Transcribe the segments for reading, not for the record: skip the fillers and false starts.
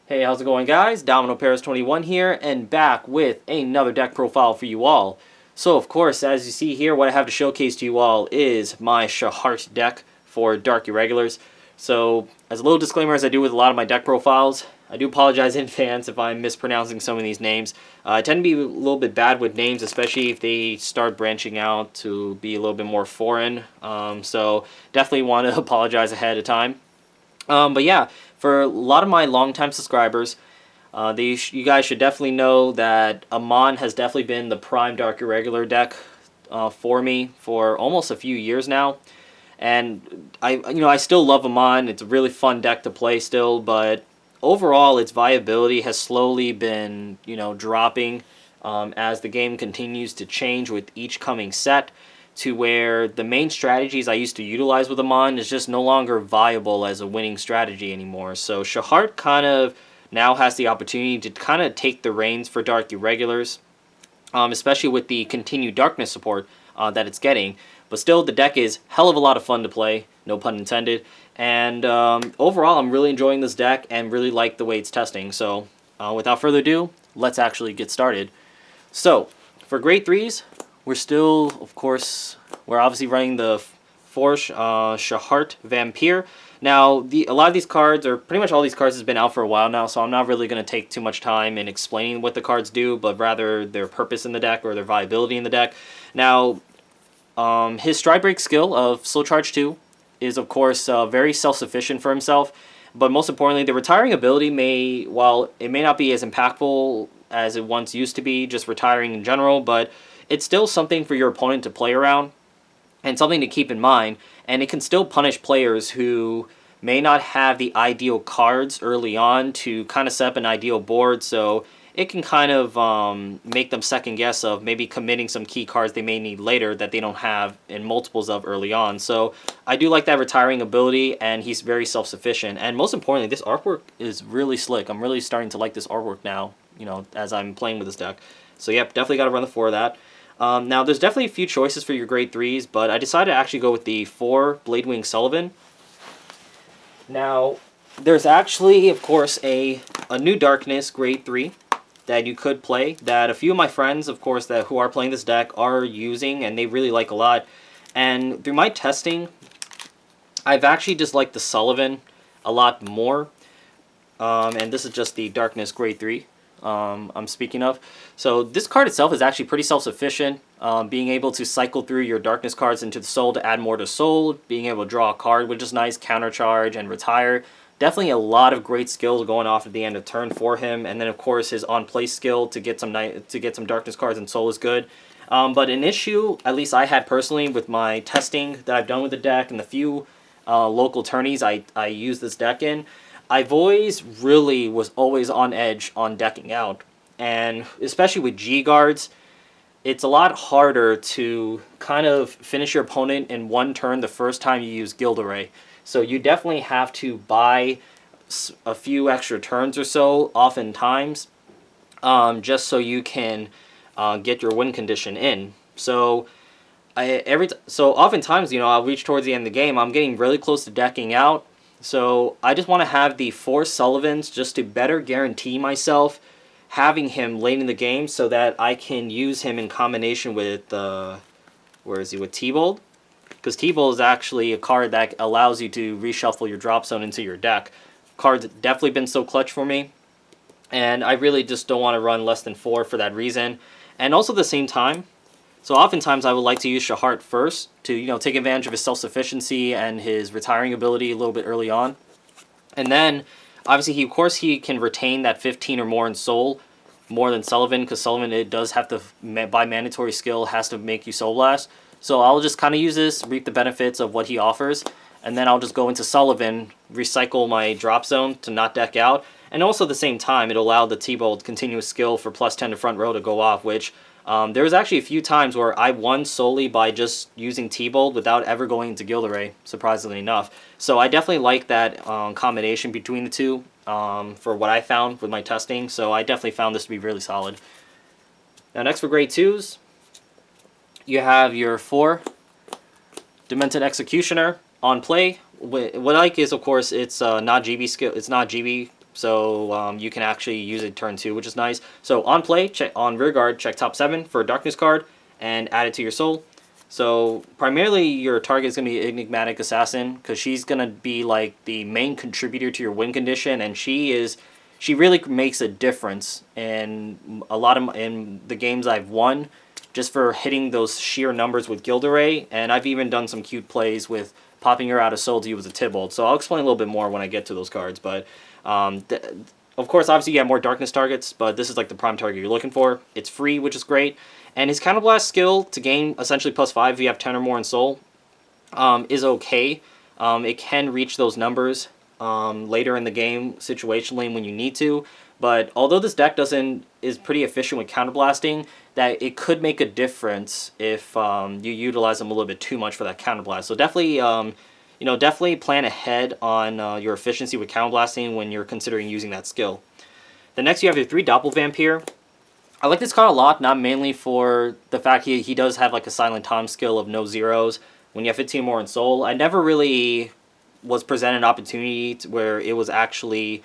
Hey, how's it going, guys? Domino Paris 21 here, and back with another deck profile for you all. So, of course, as you see here, what I have to showcase to you all is my Scharhrot deck for Dark Irregulars. So, as a little disclaimer, as I do with a lot of my deck profiles, I do apologize in advance if I'm mispronouncing some of these names. I tend to be a little bit bad with names, especially if they start branching out to be a little bit more foreign. So, definitely want to apologize ahead of time. But yeah, for a lot of my longtime subscribers, you guys should definitely know that Amon has definitely been the prime Dark Irregular deck for me for almost a few years now. And I still love Amon. It's a really fun deck to play still, but overall its viability has slowly been, dropping as the game continues to change with each coming set, to where the main strategies I used to utilize with Amon is just no longer viable as a winning strategy anymore. So Scharhrot kind of now has the opportunity to kind of take the reins for Dark Irregulars, especially with the continued darkness support that it's getting. But still, the deck is hell of a lot of fun to play, no pun intended. And overall, I'm really enjoying this deck and really like the way it's testing. So without further ado, let's actually get started. So for grade 3s, we're obviously running the Scharhrot Vampir. Now, a lot of these cards, or pretty much all these cards, has been out for a while now, so I'm not really going to take too much time in explaining what the cards do, but rather their purpose in the deck or their viability in the deck. Now, his Stride Break skill of Slow Charge 2 is, of course, very self-sufficient for himself, but most importantly, the retiring ability while it may not be as impactful as it once used to be, just retiring in general, but it's still something for your opponent to play around and something to keep in mind, and it can still punish players who may not have the ideal cards early on to kind of set up an ideal board, so it can kind of make them second guess of maybe committing some key cards they may need later that they don't have in multiples of early on. So I do like that retiring ability, and he's very self-sufficient, and most importantly, this artwork is really slick. I'm really starting to like this artwork now, as I'm playing with this deck. So yep, definitely got to run the 4 of that. Now, there's definitely a few choices for your grade 3s, but I decided to actually go with the 4 Bladewing Sullivan. Now, there's actually, of course, a new Darkness grade 3 that you could play, that a few of my friends, of course, who are playing this deck are using, and they really like a lot. And through my testing, I've actually disliked the Sullivan a lot more. And this is just the Darkness grade 3. I'm speaking of. So this card itself is actually pretty self-sufficient, being able to cycle through your darkness cards into the soul to add more to soul, being able to draw a card, which is nice, countercharge, and retire. Definitely a lot of great skills going off at the end of turn for him, and then of course his on-play skill to get some darkness cards and soul is good. But an issue, at least I had personally, with my testing that I've done with the deck and the few local tourneys I use this deck in, I've always was always on edge on decking out, and especially with G guards, it's a lot harder to kind of finish your opponent in one turn the first time you use Guild Array. So you definitely have to buy a few extra turns or so, oftentimes, just so you can get your win condition in. So oftentimes, I'll reach towards the end of the game, I'm getting really close to decking out. So I just want to have the 4 Sullivans just to better guarantee myself having him late in the game, so that I can use him in combination with with T-Bold, because T-Bold is actually a card that allows you to reshuffle your drop zone into your deck. Card's definitely been so clutch for me, and I really just don't want to run less than 4 for that reason. And also at the same time, so oftentimes I would like to use Scharhrot first to, take advantage of his self-sufficiency and his retiring ability a little bit early on. And then, obviously, he can retain that 15 or more in soul, more than Sullivan, because Sullivan, it does have to, by mandatory skill, has to make you Soul Blast. So I'll just kind of use this, reap the benefits of what he offers, and then I'll just go into Sullivan, recycle my drop zone to not deck out, and also at the same time, it'll allow the T-Bolt continuous skill for +10 to front row to go off, which there was actually a few times where I won solely by just using T-Bolt without ever going into Guild Array, surprisingly enough. So I definitely like that combination between the two for what I found with my testing. So I definitely found this to be really solid. Now next for grade 2s, you have your 4 Demented Executioner on play. What I like is, of course, it's not GB skill. It's not GB so you can actually use it turn 2, which is nice. So on play, check on Rearguard, check top 7 for a Darkness card, and add it to your soul. So primarily your target is going to be Enigmatic Assassin, because she's going to be like the main contributor to your win condition, and she really makes a difference in in the games I've won, just for hitting those sheer numbers with Gilderay, and I've even done some cute plays with popping her out of soul to use a Tybalt. So I'll explain a little bit more when I get to those cards, but of course, obviously you have more Darkness targets, but this is like the prime target you're looking for. It's free, which is great, and his Counterblast skill to gain essentially +5 if you have 10 or more in soul is okay. It can reach those numbers later in the game situationally when you need to, but although this deck is pretty efficient with counterblasting, that it could make a difference if you utilize them a little bit too much for that counterblast. So definitely, definitely plan ahead on your efficiency with counterblasting when you're considering using that skill. The next you have your 3 Doppel Vampir. I like this card a lot, not mainly for the fact he does have like a Silent Tom skill of no zeros when you have 15 more in soul. I never really was presented an opportunity where it was actually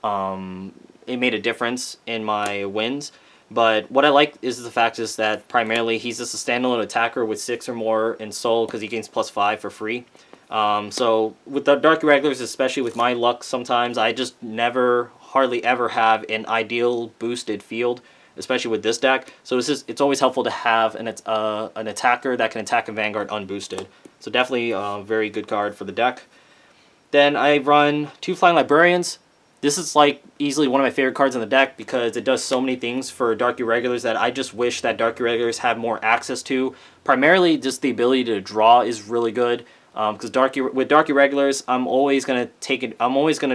it made a difference in my wins. But what I like is the fact is that primarily he's just a standalone attacker with 6 or more in soul because he gains +5 for free. So with the Dark Irregulars, especially with my luck sometimes, I just hardly ever have an ideal boosted field, especially with this deck. So it's always helpful to have an attacker that can attack a Vanguard unboosted. So definitely a very good card for the deck. Then I run 2 Flying Librarians. This is like easily one of my favorite cards in the deck because it does so many things for Dark Irregulars that I just wish that Dark Irregulars had more access to. Primarily, just the ability to draw is really good. Because with Dark Irregulars, I'm always gonna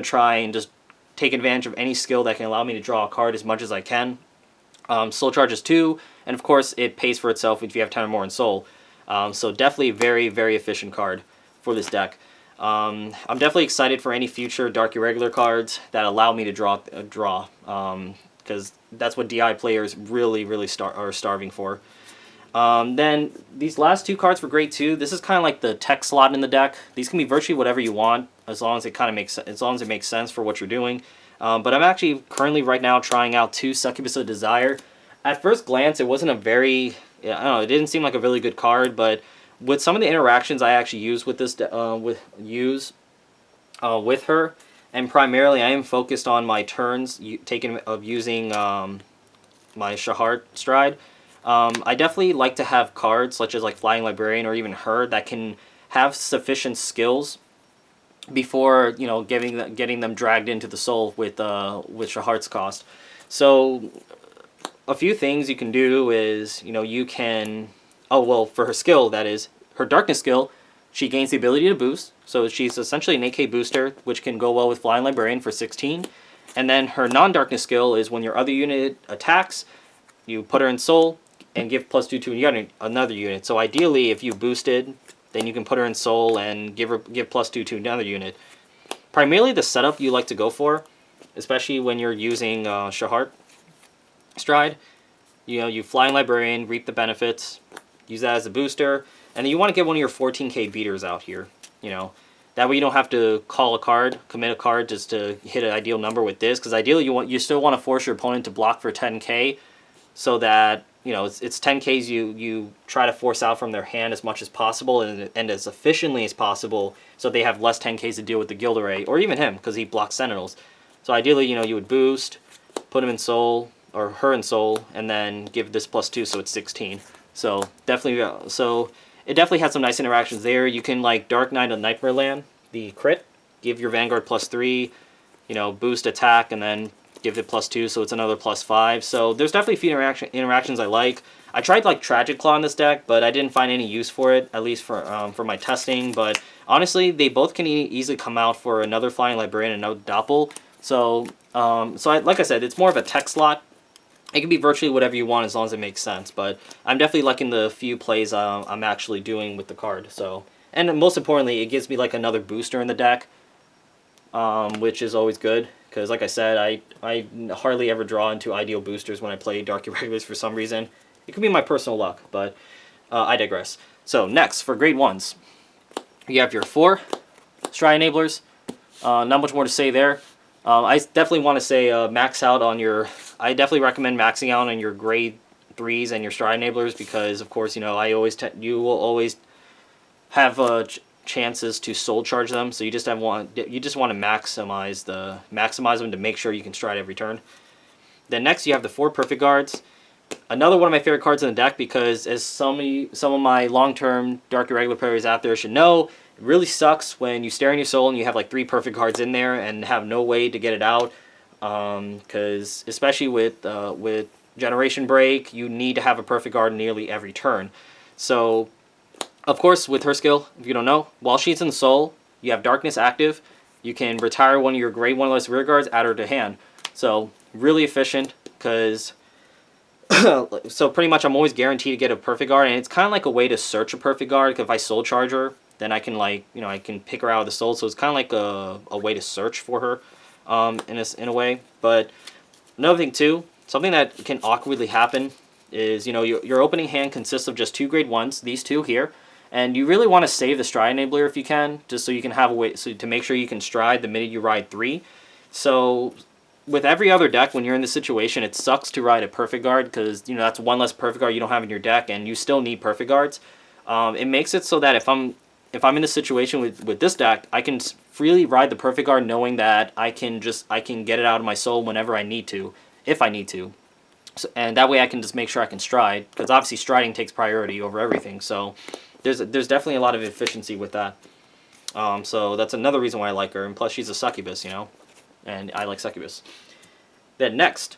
try and just take advantage of any skill that can allow me to draw a card as much as I can. Soul charges 2, and of course it pays for itself if you have 10 or more in soul. So definitely a very, very efficient card for this deck. I'm definitely excited for any future Dark Irregular cards that allow me to draw, because that's what DI players really are starving for. Then these last 2 cards for Grade 2, this is kind of like the tech slot in the deck. These can be virtually whatever you want as long as it makes sense for what you're doing. But I'm actually currently right now trying out 2 Succubus of Desire. At first glance, it wasn't a very, I don't know, it didn't seem like a really good card, but with some of the interactions I actually use with this with her, and primarily I am focused on my turns using my Scharhrot stride. I definitely like to have cards such as like Flying Librarian or even her that can have sufficient skills before getting them dragged into the soul with Scharhrot's cost. So a few things you can do is you can. Oh, well, for her skill, that is, her Darkness skill, she gains the ability to boost. So she's essentially an AK booster, which can go well with Flying Librarian for 16. And then her non-Darkness skill is when your other unit attacks, you put her in soul and give +2 to another unit. So ideally, if you boosted, then you can put her in soul and give +2 to another unit. Primarily the setup you like to go for, especially when you're using Scharhrot stride, you Flying Librarian, reap the benefits, use that as a booster, and then you want to get one of your 14k beaters out here. That way you don't have to commit a card just to hit an ideal number with this, because ideally you still want to force your opponent to block for 10k, so that it's 10ks you try to force out from their hand as much as possible and as efficiently as possible, so they have less 10ks to deal with the Gilderay or even him because he blocks Sentinels. So ideally you would boost, put him in soul or her in soul, and then give this +2 so it's 16. So it definitely has some nice interactions there. You can like Dark Knight of Nightmare Land, the crit, give your Vanguard +3, boost attack, and then give it +2 so it's another +5. So there's definitely a few interactions I like. I tried like Tragic Claw in this deck, but I didn't find any use for it, at least for my testing. But honestly, they both can easily come out for another Flying Librarian and another Doppel. So like I said, it's more of a tech slot. It can be virtually whatever you want as long as it makes sense, but I'm definitely liking the few plays I'm actually doing with the card. So, and most importantly, it gives me like another booster in the deck, which is always good, because like I said, I hardly ever draw into ideal boosters when I play Dark Irregulars for some reason. It could be my personal luck, but I digress. So next, for Grade 1s, you have your 4 Stride Enablers. Not much more to say there. I definitely want to say max out on your. I definitely recommend maxing out on your grade 3s and your stride enablers because, of course, you know you will always have chances to soul charge them. So you just want to maximize them to make sure you can stride every turn. Then next you have the 4 perfect guards. Another one of my favorite cards in the deck because, as some of my long-term Dark Irregular players out there should know, it really sucks when you stare in your soul and you have like 3 perfect cards in there and have no way to get it out. Because especially with Generation Break, you need to have a perfect guard nearly every turn. So, of course, with her skill, if you don't know, while she's in the soul, you have Darkness active. You can retire one of your grade 1 less rear guards, add her to hand. So, really efficient because so pretty much I'm always guaranteed to get a perfect guard, and it's kind of like a way to search a perfect guard. Cause if I soul charge her, then I can I can pick her out of the soul. So it's kind of like a way to search for her, in a way. But another thing too, something that can awkwardly happen is your opening hand consists of just 2 grade 1s, these 2 here, and you really want to save the stride enabler if you can, just so you can have a way to make sure you can stride the minute you ride 3. So with every other deck, when you're in this situation, it sucks to ride a perfect guard because that's 1 less perfect guard you don't have in your deck, and you still need perfect guards. It makes it so that if I'm in this situation with this deck, I can freely ride the perfect guard, knowing that I can get it out of my soul whenever I need to, if I need to, and that way I can just make sure I can stride, because obviously striding takes priority over everything. So there's definitely a lot of efficiency with that. So that's another reason why I like her, and plus she's a succubus, and I like succubus. Then next,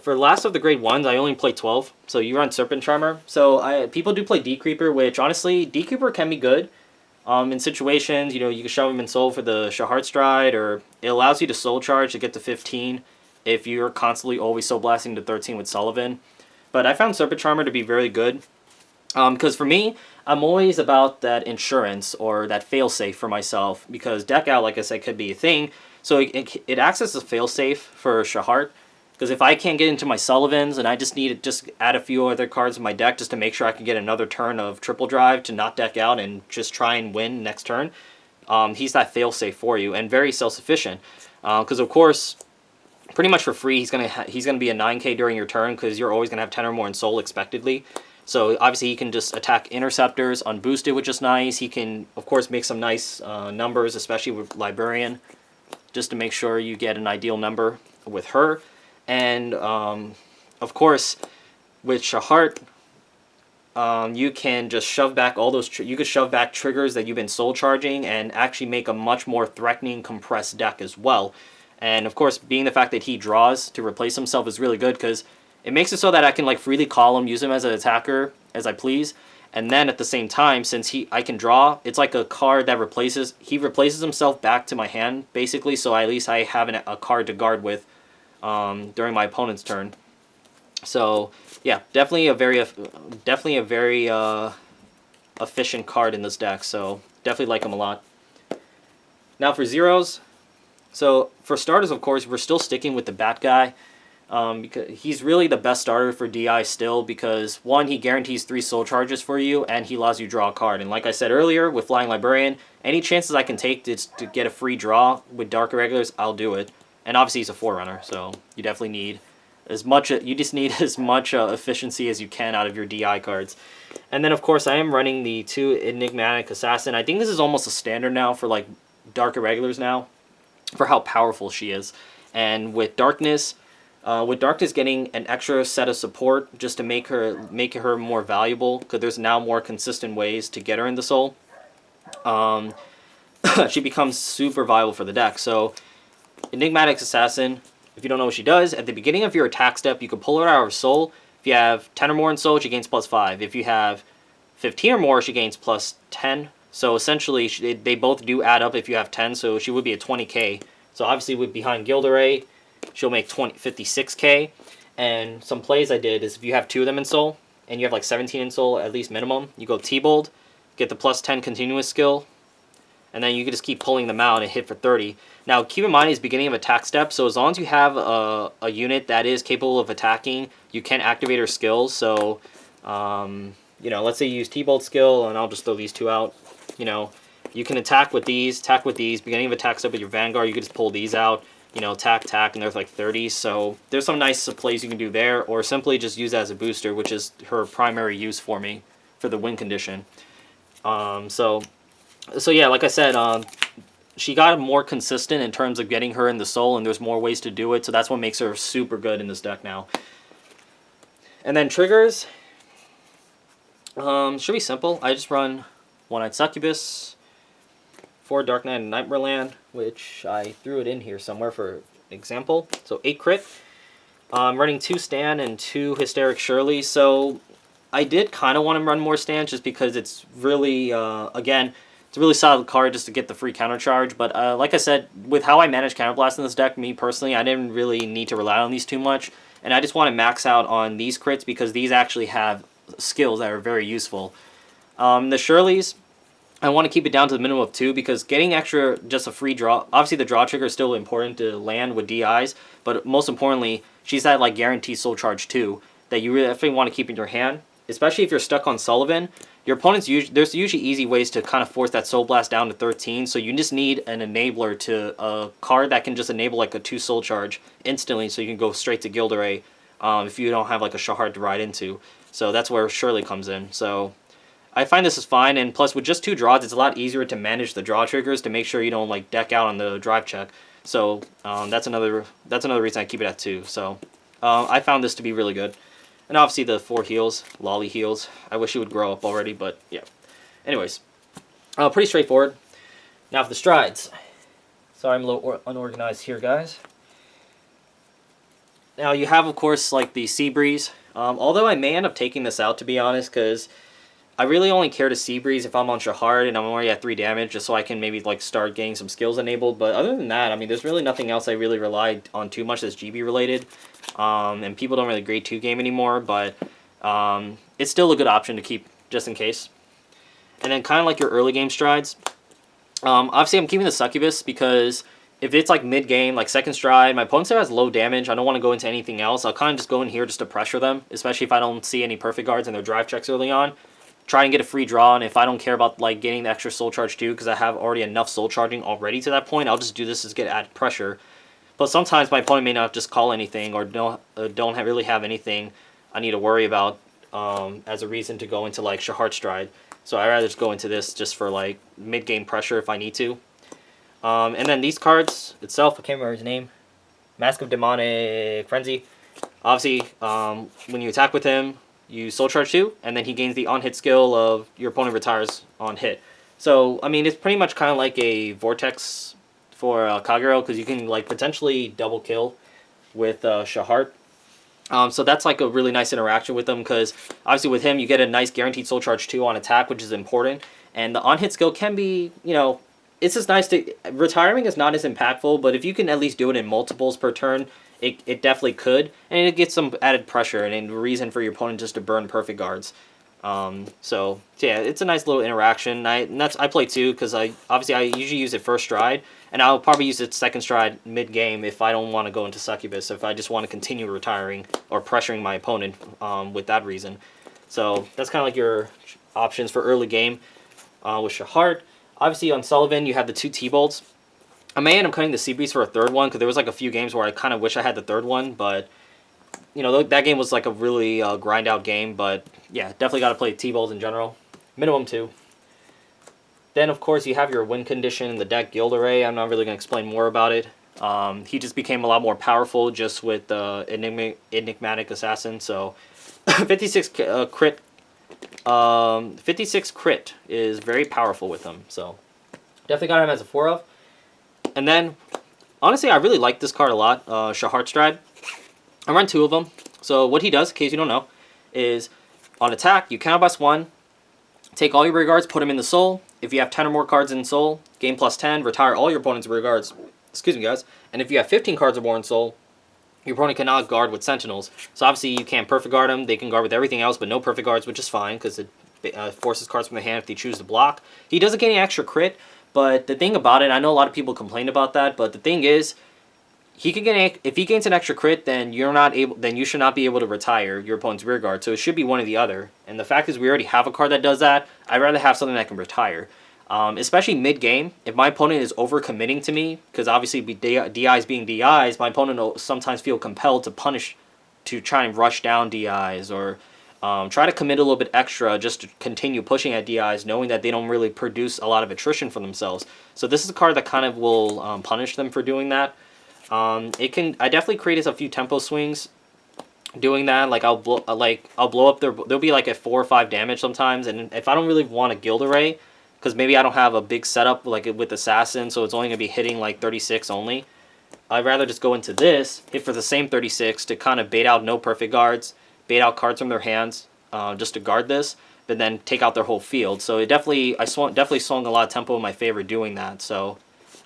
for last of the grade 1s, I only play 12. So you run Serpent Charmer. So people do play D Creeper, which honestly, D Creeper can be good in situations. You can shove him in soul for the Scharhrot stride, or it allows you to soul charge to get to 15 if you're constantly always soul blasting to 13 with Sullivan. But I found Serpent Charmer to be very good because for me, I'm always about that insurance or that failsafe for myself, because deck out, like I said, could be a thing. So it acts as a failsafe for Scharhrot, because if I can't get into my Sullivans and I just need to just add a few other cards in my deck just to make sure I can get another turn of triple drive to not deck out and just try and win next turn, he's that failsafe for you, and very self-sufficient. Because of course, pretty much for free, he's gonna be a 9k during your turn, because you're always gonna have 10 or more in soul expectedly. So obviously he can just attack interceptors unboosted, which is nice. He can, of course, make some nice numbers, especially with Librarian, just to make sure you get an ideal number with her. And of course, with Scharhrot, you can just shove back all those. You could shove back triggers that you've been soul charging and actually make a much more threatening, compressed deck as well. And of course, being the fact that he draws to replace himself is really good, because it makes it so that I can freely call him, use him as an attacker as I please. And then at the same time, since I can draw, it's like a card that he replaces himself back to my hand, basically, so at least I have a card to guard with during my opponent's turn. So yeah, definitely a very efficient card in this deck, so definitely like him a lot. Now for zeros, so for starters, of course, we're still sticking with the Bat Guy. Because he's really the best starter for DI still, because 1, he guarantees 3 soul charges for you, and he allows you to draw a card. And like I said earlier, with Flying Librarian, any chances I can take to get a free draw with Dark Irregulars, I'll do it. And obviously he's a Forerunner, so you definitely need as much efficiency as you can out of your DI cards. And then of course I am running the 2 Enigmatic Assassin. I think this is almost a standard now for Dark Irregulars now, for how powerful she is. And with Darkness getting an extra set of support just to make her more valuable, because there's now more consistent ways to get her in the soul, she becomes super viable for the deck. So Enigmatic Assassin, if you don't know what she does, at the beginning of your attack step, you can pull her out of her soul. If you have 10 or more in soul, she gains +5. If you have 15 or more, she gains +10. So essentially, they both do add up if you have 10, so she would be a 20k. So obviously with behind Gilderay, she'll make 56k. And some plays I did is if you have 2 of them in soul, and you have 17 in soul at least minimum, you go T-Bold, get the +10 continuous skill, and then you can just keep pulling them out and hit for 30. Now keep in mind, it's beginning of attack step, so as long as you have a unit that is capable of attacking, you can activate her skills. So let's say you use T-Bolt skill, and I'll just throw these 2 out. You can attack with these, beginning of attack step with your Vanguard, you can just pull these out, you know, attack, and there's like 30, so there's some nice plays you can do there, or simply just use it as a booster, which is her primary use for me, for the win condition. So yeah, like I said, she got more consistent in terms of getting her in the soul, and there's more ways to do it, so that's what makes her super good in this deck now. And then triggers, should be simple. I just run One-Eyed Succubus, 4 Dark Knight and Nightmare Land, which I threw it in here somewhere for example. So 8 crit. I'm running 2 Stan and 2 Hysteric Shirley. So I did kind of want to run more Stan just because it's really, again, it's a really solid card just to get the free counter charge. But like I said, with how I manage Counterblast in this deck, me personally, I didn't really need to rely on these too much. And I just want to max out on these crits because these actually have skills that are very useful. The Shirleys, I want to keep it down to the minimum of 2 because getting extra, just a free draw, obviously the draw trigger is still important to land with DIs, but most importantly, she's that like guaranteed soul charge 2 that you really definitely want to keep in your hand, especially if you're stuck on Sullivan. Your opponent's there's usually easy ways to kind of force that soul blast down to 13, so you just need an enabler to a card that can just enable like a 2 soul charge instantly, so you can go straight to Gilderay if you don't have like a Scharhrot to ride into. So that's where Shirley comes in. So I find this is fine, and plus with just 2 draws, it's a lot easier to manage the draw triggers to make sure you don't like deck out on the drive check. So that's another reason I keep it at 2. So I found this to be really good, and obviously the 4 heals, lolly heals. I wish it would grow up already, but yeah. Anyways, pretty straightforward. Now for the strides. Sorry, I'm a little unorganized here, guys. Now you have, of course, like the Sea Breeze. Although I may end up taking this out, to be honest, because I really only care to Sea Breeze if I'm on Scharhrot and I'm already at 3 damage, just so I can maybe like start getting some skills enabled. But other than that, I mean, there's really nothing else I really relied on too much that's GB related. And people don't really grade 2 game anymore, but it's still a good option to keep just in case. And then kind of like your early game strides. Obviously, I'm keeping the Succubus because if it's like mid game, like second stride, my opponent still has low damage. I don't want to go into anything else. I'll kind of just go in here just to pressure them, especially if I don't see any perfect guards in their drive checks early on. Try and get a free draw, and if I don't care about like getting the extra soul charge too, because I have already enough soul charging already to that point, I'll just do this to get added pressure. But sometimes my opponent may not just call anything or don't really have anything I need to worry about as a reason to go into like Scharhrot stride. So I'd rather just go into this just for like mid game pressure if I need to. And then these cards itself, I can't remember his name. Mask of Demonic Frenzy. Obviously, when you attack with him, you soul charge 2, and then he gains the on-hit skill of your opponent retires on hit. So, I mean, it's pretty much kind of like a Vortex for Kagero, because you can like potentially double kill with Scharhrot. So that's like a really nice interaction with him, because obviously with him you get a nice guaranteed soul charge 2 on attack, which is important. And the on-hit skill can be, you know, it's just nice to... Retiring is not as impactful, but if you can at least do it in multiples per turn, it definitely could, and it gets some added pressure and a reason for your opponent just to burn perfect guards. So yeah, it's a nice little interaction. I play 2 because I usually use it first stride, and I'll probably use it second stride mid game if I don't want to go into Succubus, if I just want to continue retiring or pressuring my opponent with that reason. So that's kind of like your options for early game with Scharhrot. Obviously on Sullivan you have the 2 T-Bolts. I may end up cutting the Sea Breeze for a 3rd one, because there was like a few games where I kind of wish I had the 3rd one, but you know, that game was like a really grind out game. But yeah, definitely got to play T-Bolts in general. Minimum 2. Then of course you have your win condition in the deck, Gilderay. I'm not really going to explain more about it. He just became a lot more powerful just with Enigmatic Assassin. So 56 crit. 56 crit is very powerful with him. So definitely got him as a 4 of. And then, honestly, I really like this card a lot, Scharhrot Stride. I run 2 of them. So what he does, in case you don't know, is on attack, you counterblast 1, take all your rear guards, put them in the soul. If you have 10 or more cards in soul, gain +10, retire all your opponent's rear guards. Excuse me, guys. And if you have 15 cards or more in soul, your opponent cannot guard with sentinels. So obviously you can't perfect guard them. They can guard with everything else, but no perfect guards, which is fine, because it forces cards from the hand if they choose to block. He doesn't get any extra crit. But the thing about it, I know a lot of people complain about that, but the thing is, he can get if he gains an extra crit, then you should not be able to retire your opponent's rear guard. So it should be one or the other. And the fact is, we already have a card that does that. I'd rather have something that can retire. especially mid-game. If my opponent is overcommitting to me, because obviously DIs being DIs, my opponent will sometimes feel compelled to punish, to try and rush down DIs, or try to commit a little bit extra just to continue pushing at DIs, knowing that they don't really produce a lot of attrition for themselves. So this is a card that kind of will punish them for doing that. I definitely created a few tempo swings doing that. Like I'll blow up there'll be like a 4 or 5 damage sometimes, and if I don't really want a Guild Array, because maybe I don't have a big setup like with Assassin, so it's only gonna be hitting like 36 only, I'd rather just go into this, hit for the same 36 to kind of bait out no perfect guards, bait out cards from their hands, just to guard this, but then take out their whole field. So it definitely swung a lot of tempo in my favor doing that. So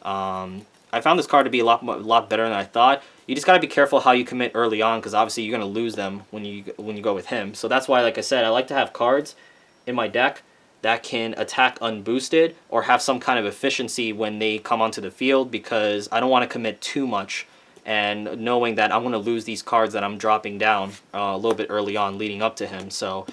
I found this card to be a lot better than I thought. You just gotta be careful how you commit early on, because obviously you're gonna lose them when you go with him. So that's why, like I said, I like to have cards in my deck that can attack unboosted or have some kind of efficiency when they come onto the field, because I don't want to commit too much, and knowing that I'm going to lose these cards that I'm dropping down a little bit early on leading up to him. So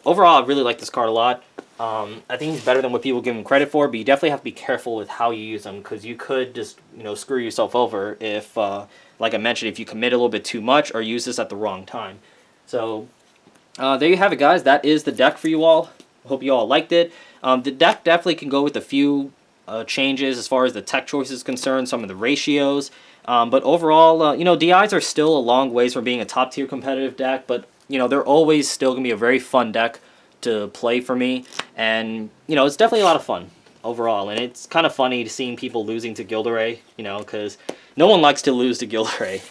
overall, I really like this card a lot. I think he's better than what people give him credit for, but you definitely have to be careful with how you use him, because you could just screw yourself over if, like I mentioned, if you commit a little bit too much or use this at the wrong time. So there you have it, guys. That is the deck for you all. Hope you all liked it. The deck definitely can go with a few changes as far as the tech choice is concerned, some of the ratios. But overall, DIs are still a long ways from being a top tier competitive deck, but they're always still going to be a very fun deck to play for me. And, it's definitely a lot of fun overall. And it's kind of funny seeing people losing to Guild Array, because no one likes to lose to Guild Array,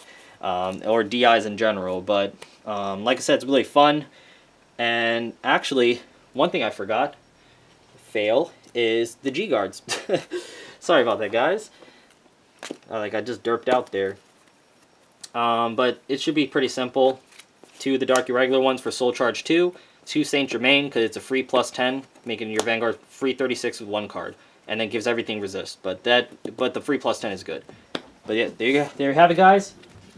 or DIs in general. But like I said, it's really fun. And actually, one thing I forgot, is the G guards. Sorry about that, guys. I just derped out there. But it should be pretty simple. 2 of the Dark Irregular ones for Soul Charge 2, 2 Saint Germain, because it's a free +10, making your Vanguard free 36 with 1 card, and then gives everything resist. But the free +10 is good. But yeah, there you have it, guys.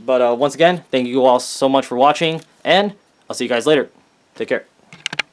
But once again, thank you all so much for watching, and I'll see you guys later. Take care.